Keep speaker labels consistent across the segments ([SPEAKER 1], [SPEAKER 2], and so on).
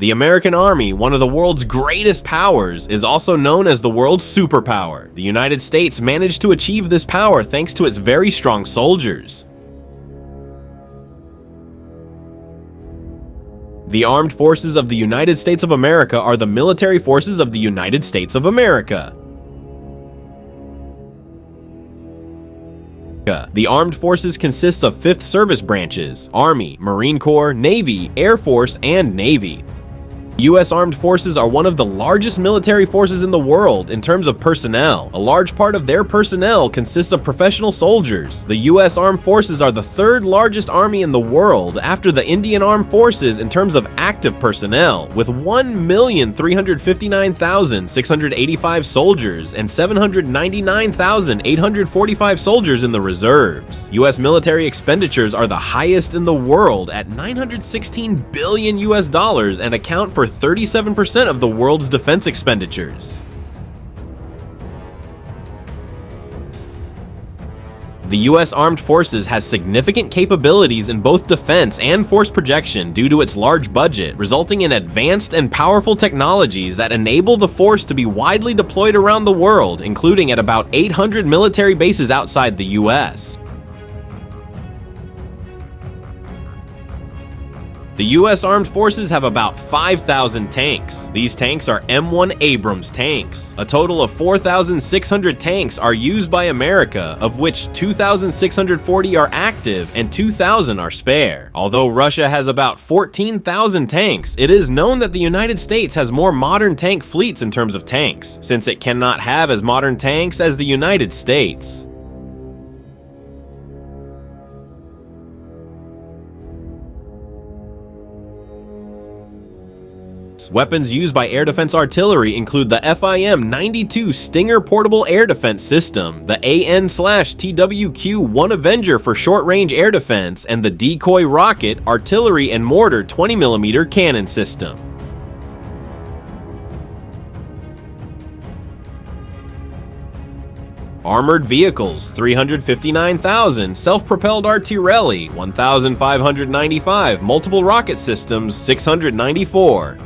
[SPEAKER 1] The American Army, one of the world's greatest powers, is also known as the world's superpower. The United States managed to achieve this power thanks to its very strong soldiers. The armed forces of the United States of America are the military forces of the United States of America. The armed forces consists of 5th service branches: Army, Marine Corps, Navy, Air Force, and Navy. U.S. Armed Forces are one of the largest military forces in the world in terms of personnel. A large part of their personnel consists of professional soldiers. The U.S. Armed Forces are the 3rd largest army in the world after the Indian Armed Forces in terms of active personnel, with 1,359,685 soldiers and 799,845 soldiers in the reserves. U.S. military expenditures are the highest in the world at $916 billion and account for 37% of the world's defense expenditures. The U.S. Armed Forces has significant capabilities in both defense and force projection due to its large budget, resulting in advanced and powerful technologies that enable the force to be widely deployed around the world, including at about 800 military bases outside the U.S. The U.S. Armed Forces have about 5,000 tanks. These tanks are M1 Abrams tanks. A total of 4,600 tanks are used by America, of which 2,640 are active and 2,000 are spare. Although Russia has about 14,000 tanks, it is known that the United States has more modern tank fleets in terms of tanks, since it cannot have as modern tanks as the United States. Weapons used by air defense artillery include the FIM-92 Stinger portable air defense system, the AN/TWQ-1 Avenger for short-range air defense, and the decoy rocket, artillery, and mortar 20mm cannon system. Armored vehicles, 359,000, self-propelled artillery, 1,595, multiple rocket systems, 694.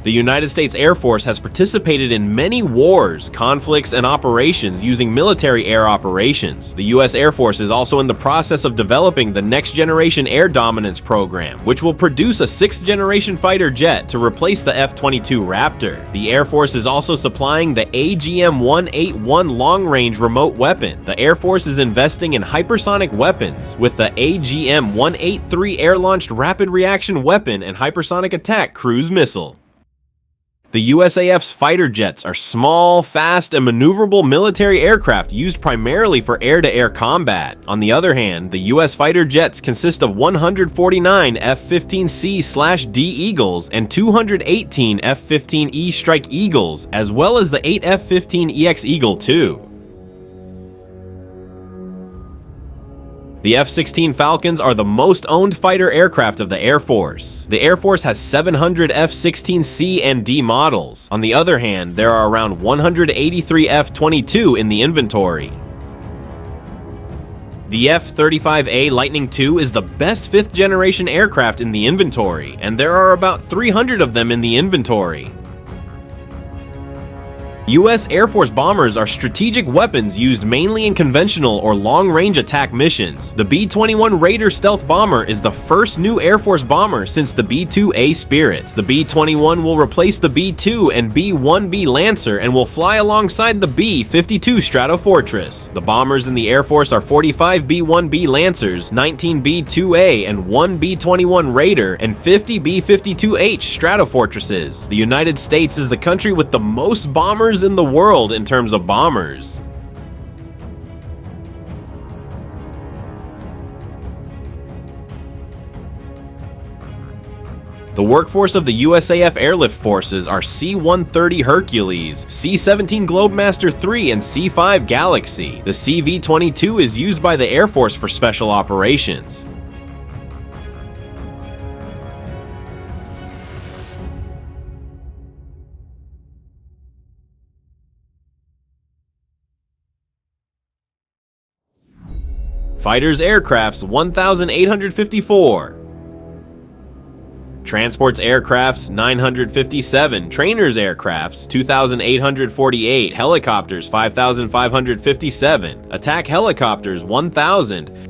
[SPEAKER 1] The United States Air Force has participated in many wars, conflicts, and operations using military air operations. The U.S. Air Force is also in the process of developing the Next Generation Air Dominance program, which will produce a 6th-generation fighter jet to replace the F-22 Raptor. The Air Force is also supplying the AGM-181 long-range remote weapon. The Air Force is investing in hypersonic weapons, with the AGM-183 air-launched rapid reaction weapon and hypersonic attack cruise missile. The USAF's fighter jets are small, fast, and maneuverable military aircraft used primarily for air-to-air combat. On the other hand, the US fighter jets consist of 149 F-15C/D Eagles and 218 F-15E Strike Eagles, as well as the 8 F-15EX Eagle II. The F-16 Falcons are the most owned fighter aircraft of the Air Force. The Air Force has 700 F-16C and D models. On the other hand, there are around 183 F-22 in the inventory. The F-35A Lightning II is the best 5th-generation aircraft in the inventory, and there are about 300 of them in the inventory. U.S. Air Force bombers are strategic weapons used mainly in conventional or long-range attack missions. The B-21 Raider stealth bomber is the first new Air Force bomber since the B-2A Spirit. The B-21 will replace the B-2 and B-1B Lancer and will fly alongside the B-52 Stratofortress. The bombers in the Air Force are 45 B-1B Lancers, 19 B-2A and 1 B-21 Raider, and 50 B-52H Stratofortresses. The United States is the country with the most bombers in the world in terms of bombers. The workforce of the USAF airlift forces are C-130 Hercules, C-17 Globemaster III, and C-5 Galaxy. The CV-22 is used by the Air Force for special operations. Fighters Aircrafts 1854. Transports Aircrafts 957, Trainers Aircrafts 2848, Helicopters 5557, Attack Helicopters 1000.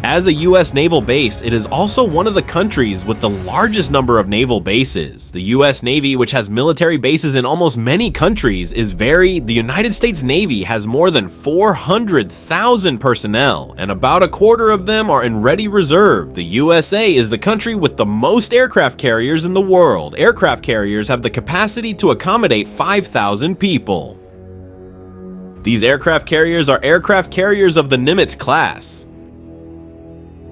[SPEAKER 1] As a U.S. naval base, it is also one of the countries with the largest number of naval bases. The U.S. Navy, which has military bases in almost many countries, is varied. The United States Navy has more than 400,000 personnel, and about a quarter of them are in ready reserve. The USA is the country with the most aircraft carriers in the world. Aircraft carriers have the capacity to accommodate 5,000 people. These aircraft carriers are aircraft carriers of the Nimitz class.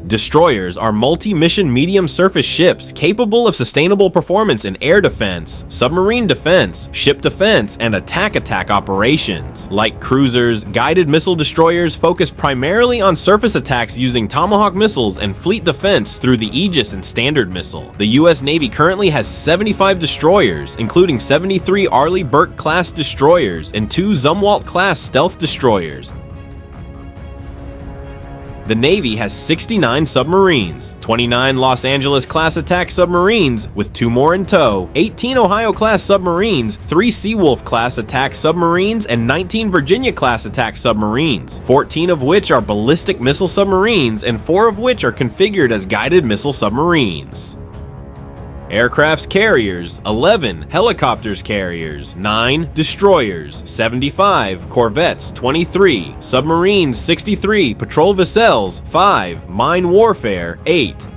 [SPEAKER 1] Destroyers are multi-mission medium-surface ships capable of sustainable performance in air defense, submarine defense, ship defense, and attack operations. Like cruisers, guided missile destroyers focus primarily on surface attacks using Tomahawk missiles and fleet defense through the Aegis and Standard missile. The U.S. Navy currently has 75 destroyers, including 73 Arleigh Burke-class destroyers and 2 Zumwalt-class stealth destroyers. The Navy has 69 submarines, 29 Los Angeles-class attack submarines with 2 more in tow, 18 Ohio-class submarines, 3 Seawolf-class attack submarines, and 19 Virginia-class attack submarines, 14 of which are ballistic missile submarines and 4 of which are configured as guided missile submarines. Aircrafts carriers 11, helicopters carriers 9, destroyers 75, corvettes 23, submarines 63, patrol vessels 5, mine warfare 8,